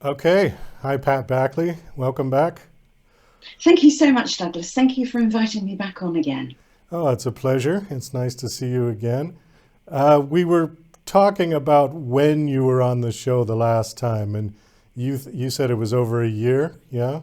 Okay. Hi, Pat Backley. Welcome back. Thank you so much, Douglas. Thank you for inviting me back on again. Oh, it's a pleasure. It's nice to see you again. We were talking about when you were on the show the last time, and you said it was over a year. Yeah.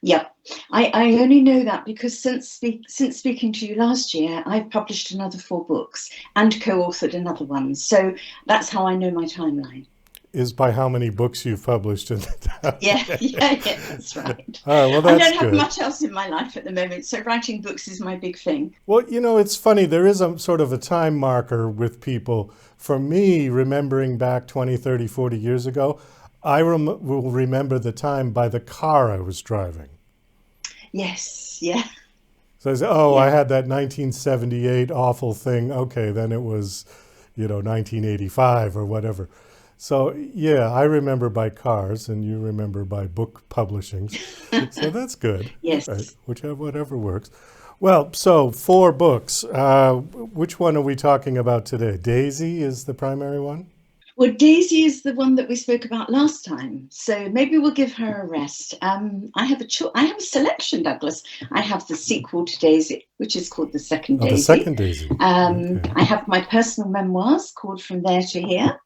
Yep, I only know that because since speaking to you last year, I've published another four books and co-authored another one. So that's how I know my timeline. Is by how many books you've published. In Yeah, okay. yeah, that's right. All right. Well, I that's don't have good. much else in my life at the moment, so writing books is my big thing. Well, it's funny. There is a sort of a time marker with people. For me, remembering back 20, 30, 40 years ago, will remember the time by the car I was driving. Yes, yeah, So I said, oh, I yeah. had that 1978 awful thing. Okay, then it was, 1985 or whatever. So yeah, I remember by cars and you remember by book publishings. So that's good. All right, Yes. whatever works. Well, so four books. Which one are we talking about today? Daisy is the primary one? Well, Daisy is the one that we spoke about last time, so maybe we'll give her a rest. I have a selection, Douglas. I have the sequel to Daisy, which is called The Second Oh, the Daisy. second Daisy. Okay. I have my personal memoirs called From There to Here.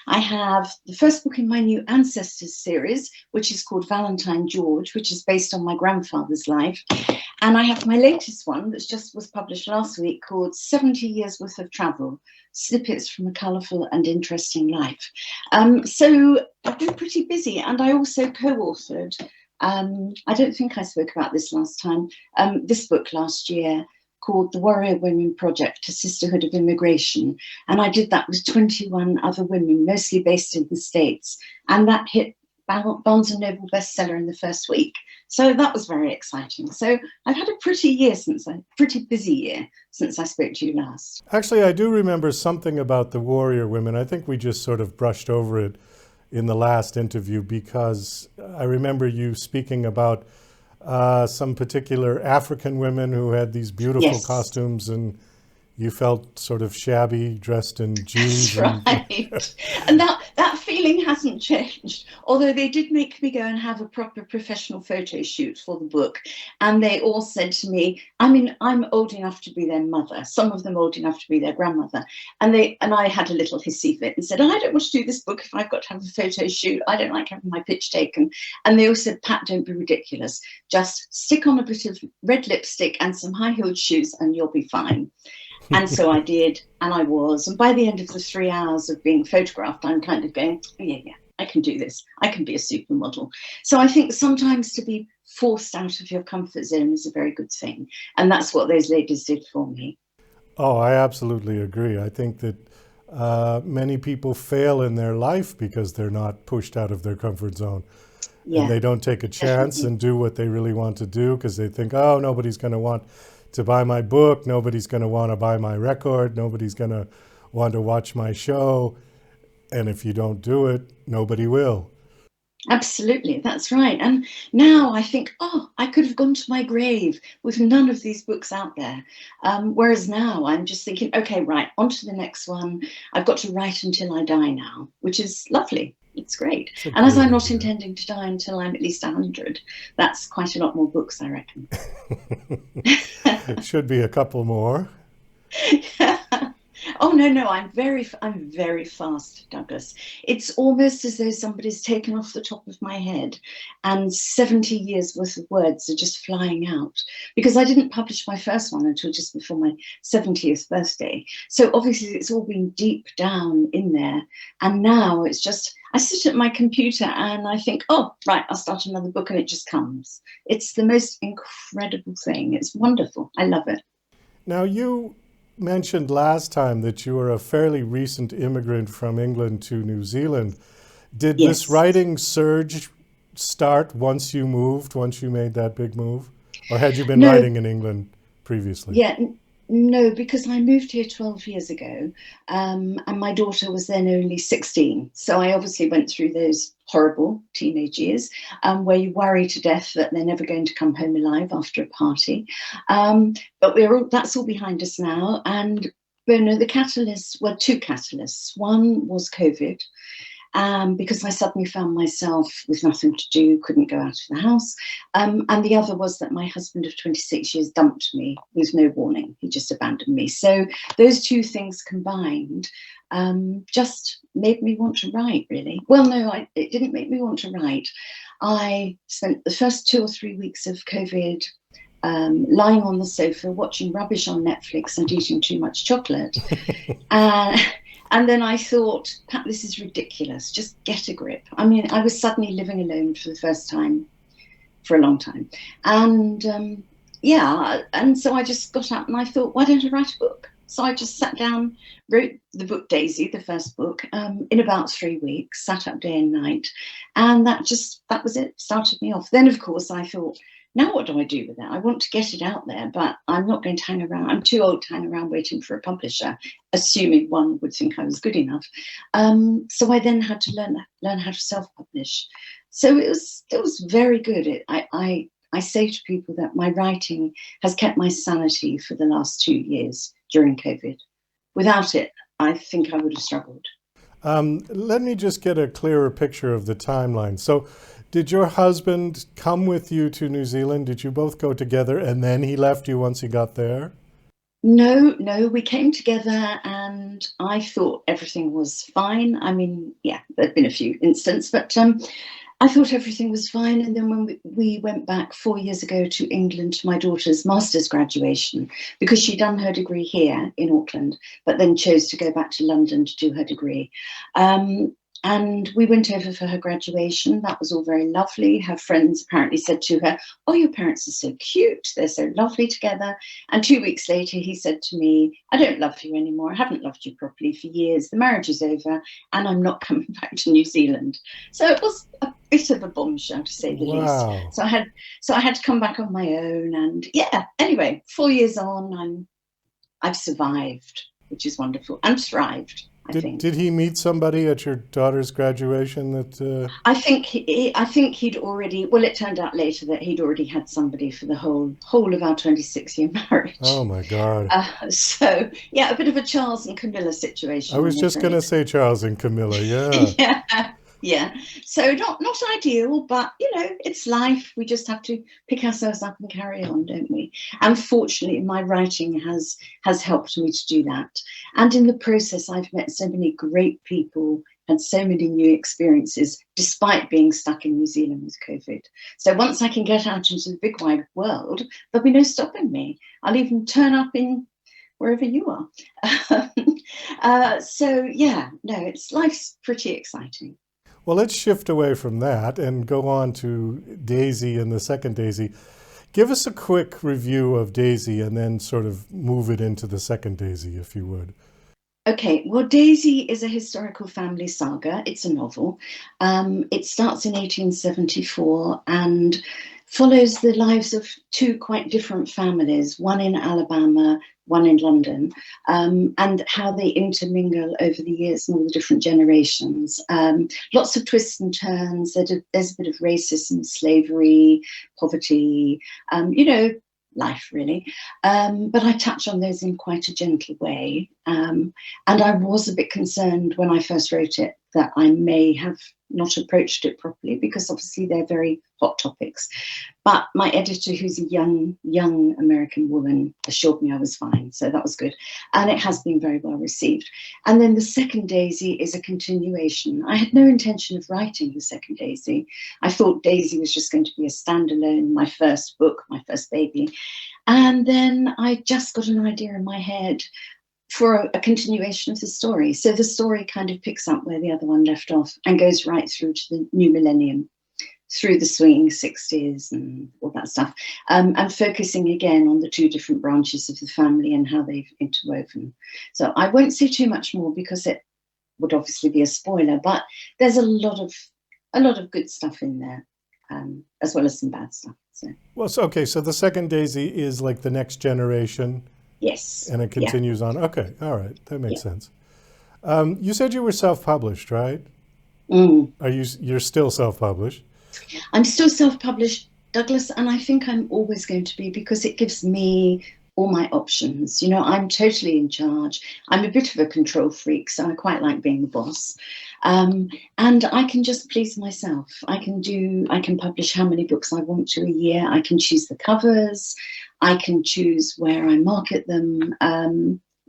I have the first book in my new Ancestors series, which is called Valentine George, which is based on my grandfather's life. And I have my latest one that just was published last week called 70 Years Worth of Travel, Snippets from a Colourful and Interesting Life. So I've been pretty busy, and I also co-authored, I don't think I spoke about this last time, this book last year called The Warrior Women Project, a Sisterhood of Immigration. And I did that with 21 other women, mostly based in the States. And that hit Barnes& and Noble bestseller in the first week. So that was very exciting. So I've had a pretty busy year since I spoke to you last. Actually, I do remember something about the warrior women. I think we just sort of brushed over it in the last interview because I remember you speaking about some particular African women who had these beautiful Yes. costumes, and you felt sort of shabby, dressed in That's jeans and right. And that feeling hasn't changed. Although they did make me go and have a proper professional photo shoot for the book. And they all said to me, I mean, I'm old enough to be their mother, some of them old enough to be their grandmother. And I had a little hissy fit and said, oh, I don't want to do this book if I've got to have a photo shoot. I don't like having my picture taken. And they all said, Pat, don't be ridiculous. Just stick on a bit of red lipstick and some high-heeled shoes and you'll be fine. And so I did, and I was. And by the end of the 3 hours of being photographed, I'm kind of going, oh, yeah, I can do this. I can be a supermodel. So I think sometimes to be forced out of your comfort zone is a very good thing. And that's what those ladies did for me. oh, I absolutely agree. I think that many people fail in their life because they're not pushed out of their comfort zone and Yeah, they don't take a chance definitely. and do what they really want to do because they think, oh, nobody's going to want to buy my book, nobody's going to want to buy my record, nobody's going to want to watch my show. And if you don't do it, nobody will. Absolutely, that's right. And now I think, oh, I could have gone to my grave with none of these books out there. Whereas now I'm just thinking, okay, right, on to the next one. I've got to write until I die now, which is lovely. It's great. It's a And as great I'm not idea. intending to die until I'm at least 100, that's quite a lot more books, I reckon. Should be a couple more. Oh no, I'm very fast, Douglas. It's almost as though somebody's taken off the top of my head and 70 years worth of words are just flying out. Because I didn't publish my first one until just before my 70th birthday. So obviously it's all been deep down in there. And now it's just I sit at my computer and I think, oh, right, I'll start another book and it just comes. It's the most incredible thing. It's wonderful. I love it. Now, you mentioned last time that you were a fairly recent immigrant from England to New Zealand. Did this Yes. writing surge start once you moved, once you made that big move? Or had you been No, writing in England previously? yeah, no, because I moved here 12 years ago, and my daughter was then only 16. So I obviously went through those horrible teenage years where you worry to death that they're never going to come home alive after a party. But that's all behind us now. And the catalysts were two catalysts. One was COVID, because I suddenly found myself with nothing to do, couldn't go out of the house. And the other was that my husband of 26 years dumped me with no warning. He just abandoned me. So those two things combined just made me want to write, really. Well, no, it didn't make me want to write. I spent the first 2 or 3 weeks of COVID lying on the sofa, watching rubbish on Netflix and eating too much chocolate. And then I thought, Pat, this is ridiculous. Just get a grip. I mean, I was suddenly living alone for the first time for a long time. And and so I just got up and I thought, why don't I write a book? So I just sat down, wrote the book Daisy, the first book, in about 3 weeks, sat up day and night. And that was it, started me off. Then, of course, I thought, now what do I do with that? I want to get it out there, but I'm not going to hang around. I'm too old to hang around waiting for a publisher, assuming one would think I was good enough. So I then had to learn how to self-publish. So it was very good. I say to people that my writing has kept my sanity for the last 2 years during COVID. Without it, I think I would have struggled. Let me just get a clearer picture of the timeline. So did your husband come with you to New Zealand? Did you both go together and then he left you once he got there? No, we came together and I thought everything was fine. I mean, yeah, there'd been a few incidents, but I thought everything was fine. And then when we went back 4 years ago to England to my daughter's master's graduation, because she'd done her degree here in Auckland, but then chose to go back to London to do her degree. And we went over for her graduation. That was all very lovely. Her friends apparently said to her, oh, your parents are so cute. They're so lovely together. And 2 weeks later, he said to me, I don't love you anymore. I haven't loved you properly for years. The marriage is over and I'm not coming back to New Zealand. So it was a bit of a bombshell, to say the least. So I had to come back on my own. And yeah, anyway, 4 years on, I've survived, which is wonderful, and thrived. Did he meet somebody at your daughter's graduation that? I think he'd already. Well, it turned out later that he'd already had somebody for the whole of our 26-year marriage. Oh my God! So yeah, a bit of a Charles and Camilla situation. I was just going to say Charles and Camilla. Yeah. Yeah. So not ideal, but it's life. We just have to pick ourselves up and carry on, don't we? And fortunately, my writing has helped me to do that. And in the process, I've met so many great people, had so many new experiences, despite being stuck in New Zealand with COVID. So once I can get out into the big wide world, there'll be no stopping me. I'll even turn up in wherever you are. So yeah, no, life's pretty exciting. Well, let's shift away from that and go on to Daisy and the second Daisy. Give us a quick review of Daisy and then sort of move it into the second Daisy, if you would. Okay, well, Daisy is a historical family saga. It's a novel. It starts in 1874 and follows the lives of two quite different families, one in Alabama, one in London, and how they intermingle over the years and all the different generations. Lots of twists and turns. There's a bit of racism, slavery, poverty, life really. But I touch on those in quite a gentle way. And I was a bit concerned when I first wrote it that I may have not approached it properly, because obviously they're very hot topics. But my editor, who's a young American woman, assured me I was fine. So that was good. And it has been very well received. And then the second Daisy is a continuation. I had no intention of writing the second Daisy. I thought Daisy was just going to be a standalone, my first book, my first baby. And then I just got an idea in my head for a continuation of the story. So the story kind of picks up where the other one left off and goes right through to the new millennium, through the swinging 60s and all that stuff, and focusing again on the two different branches of the family and how they've interwoven. So I won't say too much more because it would obviously be a spoiler, but there's a lot of good stuff in there, as well as some bad stuff. So. Well, so the second Daisy is like the next generation. Yes. And it continues on. Okay, all right, that makes sense. You said you were self-published, right? You're still self-published? I'm still self-published, Douglas, and I think I'm always going to be, because it gives me all my options. You know, I'm totally in charge. I'm a bit of a control freak, so I quite like being the boss. And I can just please myself. I can publish how many books I want to a year. I can choose the covers. I can choose where I market them.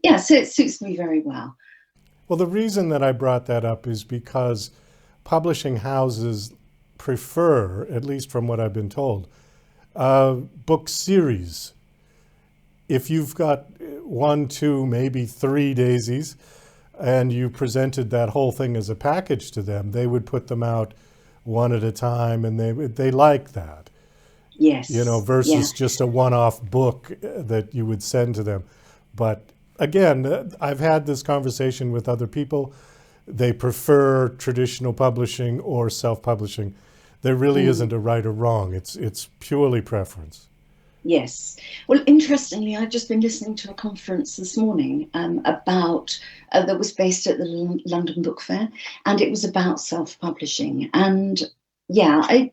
Yeah, so it suits me very well. Well, the reason that I brought that up is because publishing houses prefer, at least from what I've been told, book series. If you've got one, two, maybe three daisies, and you presented that whole thing as a package to them, they would put them out one at a time, and they like that. Yes. You know, versus just a one-off book that you would send to them. But again, I've had this conversation with other people. They prefer traditional publishing or self-publishing. There really isn't a right or wrong. It's purely preference. Yes. Well, interestingly, I've just been listening to a conference this morning about that was based at the London Book Fair, and it was about self-publishing. And yeah,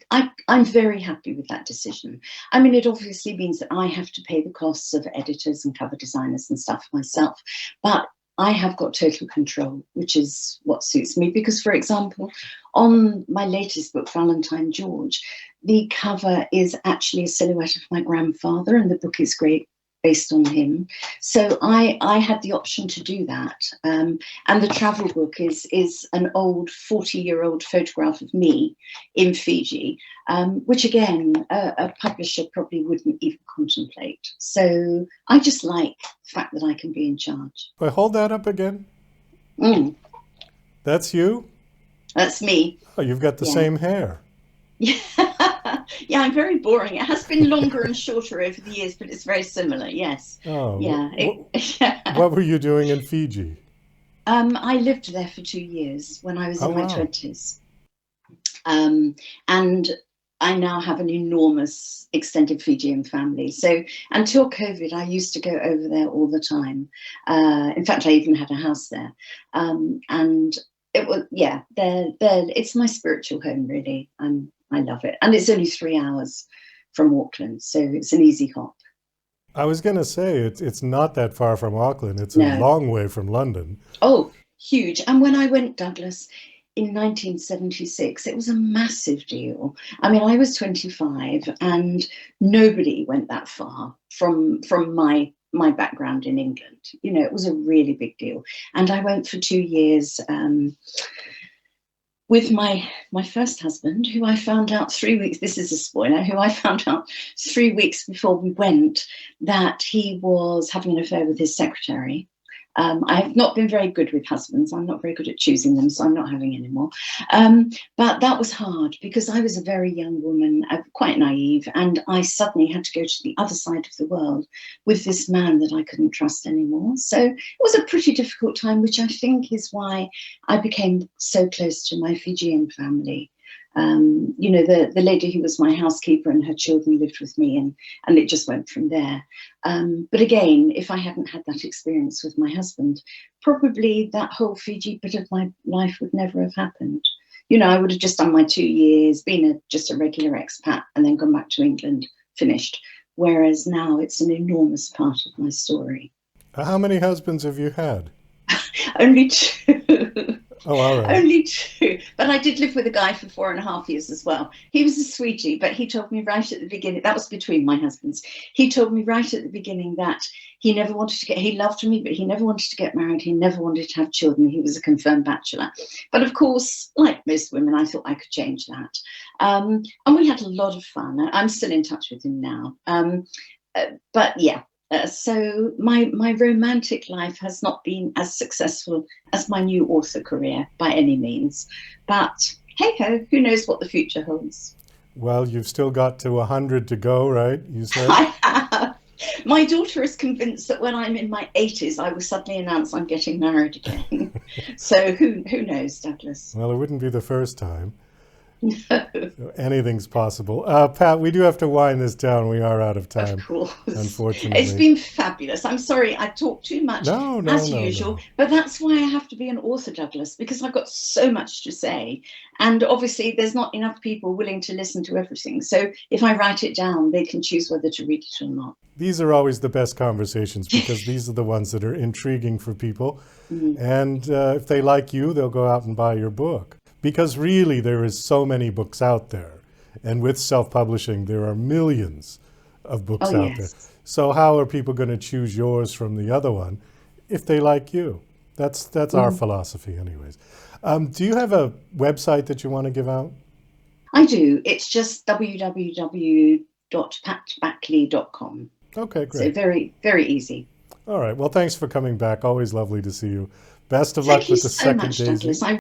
I'm very happy with that decision. I mean, it obviously means that I have to pay the costs of editors and cover designers and stuff myself, but I have got total control, which is what suits me. Because, for example, on my latest book, Valentine George, the cover is actually a silhouette of my grandfather, and the book is great based on him. So I had the option to do that. And the travel book is an old 40-year-old photograph of me in Fiji, which again, a publisher probably wouldn't even contemplate. So I just like the fact that I can be in charge. Wait, hold that up again. That's you? That's me. Oh, you've got the same hair. Yeah. Yeah, I'm very boring. It has been longer and shorter over the years, but it's very similar, yes. Oh, Yeah. What were you doing in Fiji? I lived there for 2 years when I was in my 20s. And I now have an enormous extended Fijian family. So until COVID, I used to go over there all the time. In fact, I even had a house there. And it was, it's my spiritual home, really. I love it. And it's only 3 hours from Auckland, so it's an easy hop. I was going to say, it's not that far from Auckland. It's a long way from London. Oh, huge. And when I went, Douglas, in 1976, it was a massive deal. I mean, I was 25 and nobody went that far from my background in England. You know, it was a really big deal. And I went for 2 years with my first husband, who I found out 3 weeks, this is a spoiler, who I found out 3 weeks before we went that he was having an affair with his secretary. I have not been very good with husbands. I'm not very good at choosing them, so I'm not having any more. But that was hard because I was a very young woman, quite naive, and I suddenly had to go to the other side of the world with this man that I couldn't trust anymore. So it was a pretty difficult time, which I think is why I became so close to my Fijian family. You know, the lady who was my housekeeper and her children lived with me, and it just went from there. But again, if I hadn't had that experience with my husband, probably that whole Fiji bit of my life would never have happened. You know, I would have just done my 2 years, been just a regular expat, and then gone back to England, finished. Whereas now it's an enormous part of my story. How many husbands have you had? Only 2. Oh, all right. Only 2. But I did live with a guy for 4.5 years as well. He was a sweetie, but he told me right at the beginning, that was between my husbands. He told me right at the beginning that he never wanted to he loved me, but he never wanted to get married. He never wanted to have children. He was a confirmed bachelor. But of course, like most women, I thought I could change that. And we had a lot of fun. I'm still in touch with him now. But yeah. So my romantic life has not been as successful as my new author career by any means. But hey ho, who knows what the future holds? Well, you've still got to 100 to go, right? You said. I have. My daughter is convinced that when I'm in my 80s, I will suddenly announce I'm getting married again. So who knows, Douglas? Well, it wouldn't be the first time. So anything's possible. Pat, we do have to wind this down. We are out of Of time, course. It's unfortunately. been fabulous. I'm sorry I talk too much No, no, as no, usual, no. but that's why I have to be an author, Douglas, because I've got so much to say. And obviously, there's not enough people willing to listen to everything. So if I write it down, they can choose whether to read it or not. These are always the best conversations because these are the ones that are intriguing for people. Mm. And if they like you, they'll go out and buy your book. Because really, there is so many books out there. And with self-publishing, there are millions of books Oh, out there. yes. So how are people going to choose yours from the other one if they like you? That's our philosophy anyways. Do you have a website that you want to give out? I do. It's just www.patbackley.com. Okay, So great. very, very easy. All right. Well, thanks for coming back. Always lovely to see you. Best of Thank luck you with the so second much, Douglas. Daisy. I